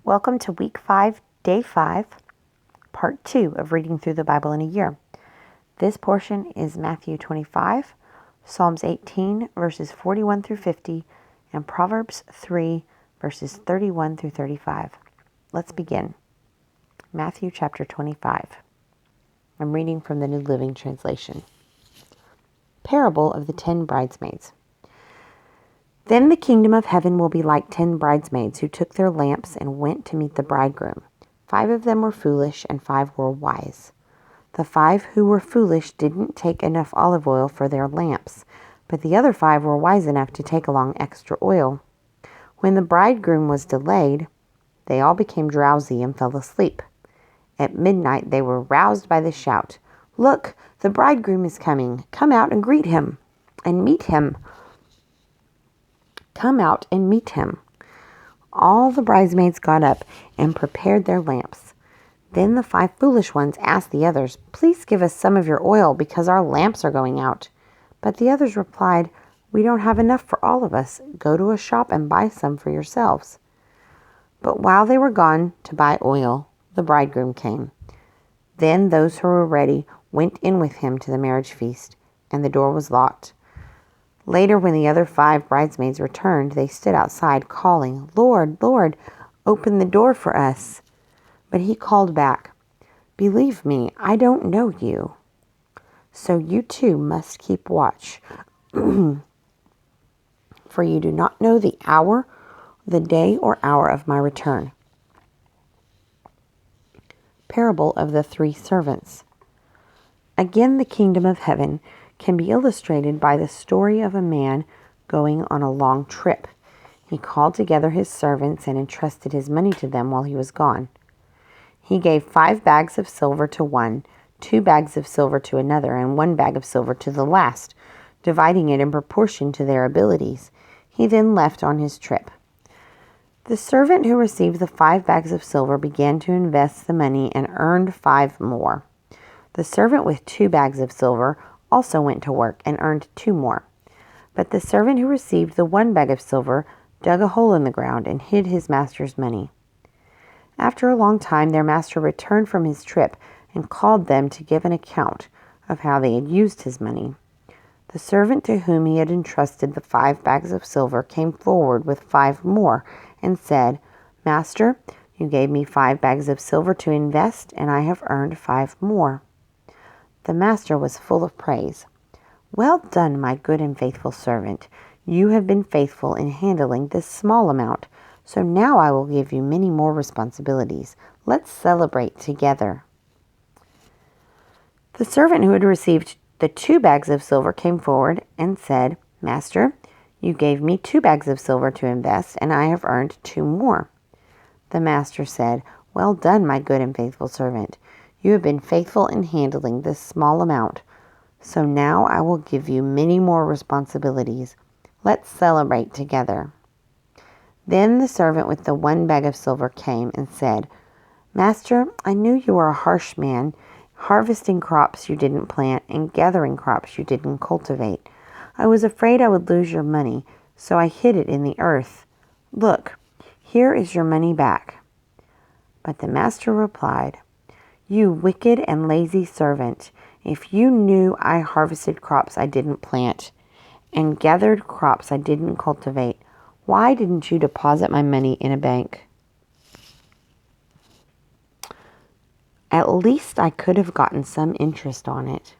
Welcome to week 5, day 5, part 2 of reading through the Bible in a year. This portion is Matthew 25, Psalms 18, verses 41 through 50, and Proverbs 3, verses 31 through 35. Let's begin. Matthew chapter 25. I'm reading from the New Living Translation. Parable of the 10 bridesmaids. Then the kingdom of heaven will be like 10 bridesmaids who took their lamps and went to meet the bridegroom. 5 of them were foolish and 5 were wise. The 5 who were foolish didn't take enough olive oil for their lamps, but the other 5 were wise enough to take along extra oil. When the bridegroom was delayed, they all became drowsy and fell asleep. At midnight they were roused by the shout, "Look, the bridegroom is coming. Come out and greet him and meet him." Come out and meet him. All the bridesmaids got up and prepared their lamps. Then the 5 foolish ones asked the others, "Please give us some of your oil because our lamps are going out." But the others replied, "We don't have enough for all of us. Go to a shop and buy some for yourselves." But while they were gone to buy oil, the bridegroom came. Then those who were ready went in with him to the marriage feast, and the door was locked. Later, when the other 5 bridesmaids returned, they stood outside calling, "Lord, Lord, open the door for us." But he called back, "Believe me, I don't know you. So you too must keep watch, for you do not know the hour, the day or hour of my return." Parable of the 3 servants. Again, the kingdom of heaven can be illustrated by the story of a man going on a long trip. He called together his servants and entrusted his money to them while he was gone. He gave 5 bags of silver to one, 2 bags of silver to another, and 1 bag of silver to the last, dividing it in proportion to their abilities. He then left on his trip. The servant who received the 5 bags of silver began to invest the money and earned 5 more. The servant with 2 bags of silver also went to work and earned 2 more. But the servant who received the 1 bag of silver dug a hole in the ground and hid his master's money. After a long time, their master returned from his trip and called them to give an account of how they had used his money. The servant to whom he had entrusted the 5 bags of silver came forward with 5 more and said, "Master, you gave me 5 bags of silver to invest, and I have earned 5 more." The master was full of praise. "Well done, my good and faithful servant. You have been faithful in handling this small amount, so now I will give you many more responsibilities. Let's celebrate together." The servant who had received the 2 bags of silver came forward and said, "Master, you gave me 2 bags of silver to invest, and I have earned 2 more." The master said, "Well done, my good and faithful servant. You have been faithful in handling this small amount, so now I will give you many more responsibilities. Let's celebrate together." Then the servant with the 1 bag of silver came and said, "Master, I knew you were a harsh man, harvesting crops you didn't plant and gathering crops you didn't cultivate. I was afraid I would lose your money, so I hid it in the earth. Look, here is your money back." But the master replied, "You wicked and lazy servant, if you knew I harvested crops I didn't plant and gathered crops I didn't cultivate, why didn't you deposit my money in a bank? At least I could have gotten some interest on it."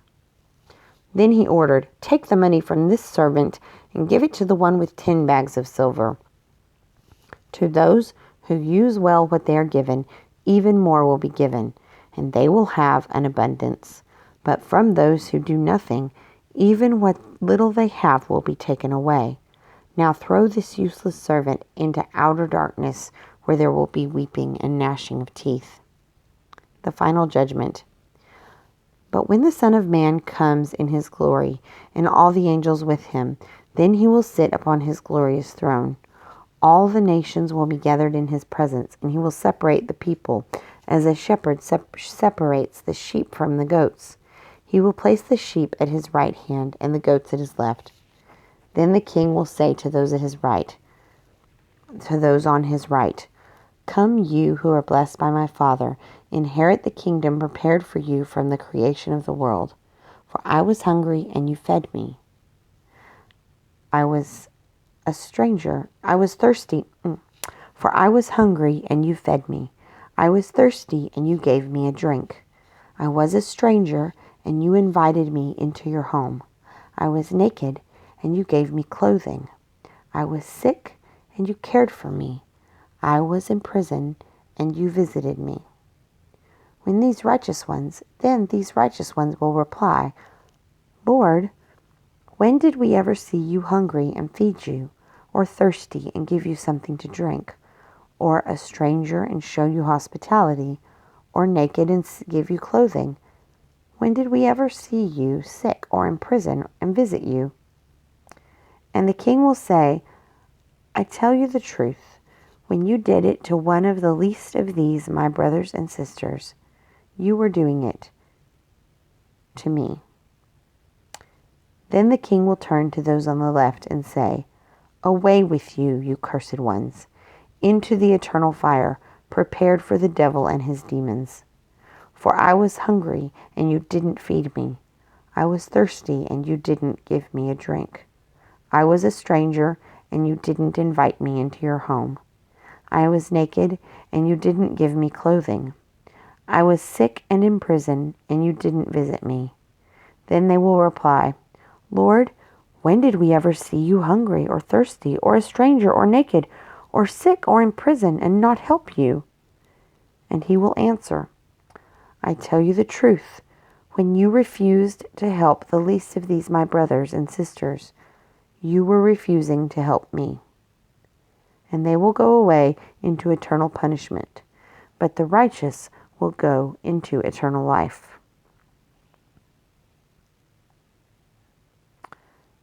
Then he ordered, "Take the money from this servant and give it to the one with 10 bags of silver. To those who use well what they are given, even more will be given, and they will have an abundance. But from those who do nothing, even what little they have will be taken away. Now throw this useless servant into outer darkness, where there will be weeping and gnashing of teeth." The final judgment. But when the Son of Man comes in his glory, and all the angels with him, then he will sit upon his glorious throne. All the nations will be gathered in his presence, and he will separate the people as a shepherd separates the sheep from the goats. He will place the sheep at his right hand and the goats at his left. Then the king will say to those on his right, Come, you who are blessed by my Father, inherit the kingdom prepared for you from the creation of the world. For I was hungry, and you fed me. I was a stranger. I was thirsty. For I was hungry, and you fed me. I was thirsty, and you gave me a drink. I was a stranger, and you invited me into your home. I was naked, and you gave me clothing. I was sick, and you cared for me. I was in prison, and you visited me. Then these righteous ones will reply, Lord, when did we ever see you hungry and feed you, or thirsty and give you something to drink, or a stranger and show you hospitality, or naked and give you clothing? When did we ever see you sick or in prison and visit you? And the king will say, I tell you the truth. When you did it to one of the least of these, my brothers and sisters, you were doing it to me. Then the king will turn to those on the left and say, Away with you, you cursed ones, into the eternal fire, prepared for the devil and his demons. For I was hungry, and you didn't feed me. I was thirsty, and you didn't give me a drink. I was a stranger, and you didn't invite me into your home. I was naked, and you didn't give me clothing. I was sick and in prison, and you didn't visit me. Then they will reply, Lord, when did we ever see you hungry or thirsty, or a stranger or naked, or sick or in prison, and not help you? And he will answer, I tell you the truth. When you refused to help the least of these my brothers and sisters, you were refusing to help me. And they will go away into eternal punishment, but the righteous will go into eternal life.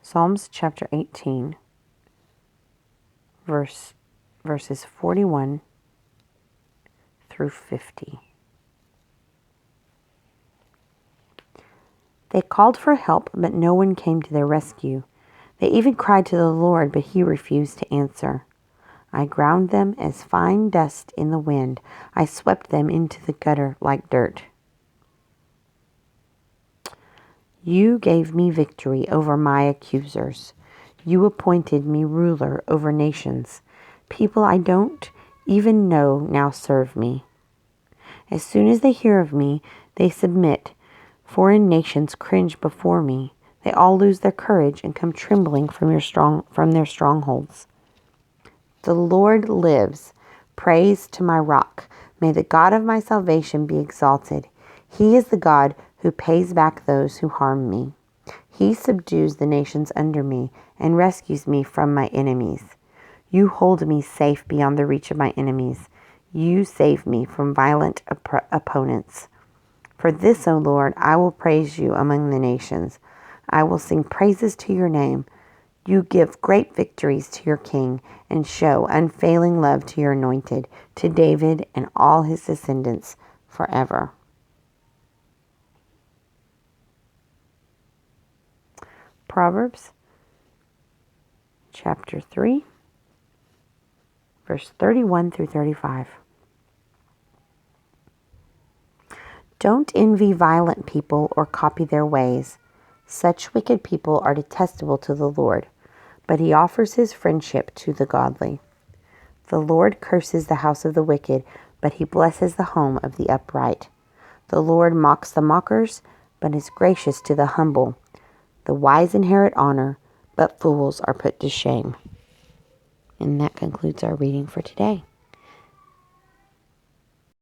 Psalms chapter 18, verses 41 through 50. They called for help, but no one came to their rescue. They even cried to the Lord, but he refused to answer. I ground them as fine dust in the wind. I swept them into the gutter like dirt. You gave me victory over my accusers. You appointed me ruler over nations. People I don't even know now serve me. As soon as they hear of me, they submit. Foreign nations cringe before me. They all lose their courage and come trembling from their strongholds. The Lord lives. Praise to my rock. May the God of my salvation be exalted. He is the God who pays back those who harm me. He subdues the nations under me and rescues me from my enemies. You hold me safe beyond the reach of my enemies. You save me from violent opponents. For this, O Lord, I will praise you among the nations. I will sing praises to your name. You give great victories to your king and show unfailing love to your anointed, to David and all his descendants forever. Proverbs chapter 3, verse 31 through 35. Don't envy violent people or copy their ways. Such wicked people are detestable to the Lord, but he offers his friendship to the godly. The Lord curses the house of the wicked, but he blesses the home of the upright. The Lord mocks the mockers, but is gracious to the humble. The wise inherit honor, but fools are put to shame. And that concludes our reading for today.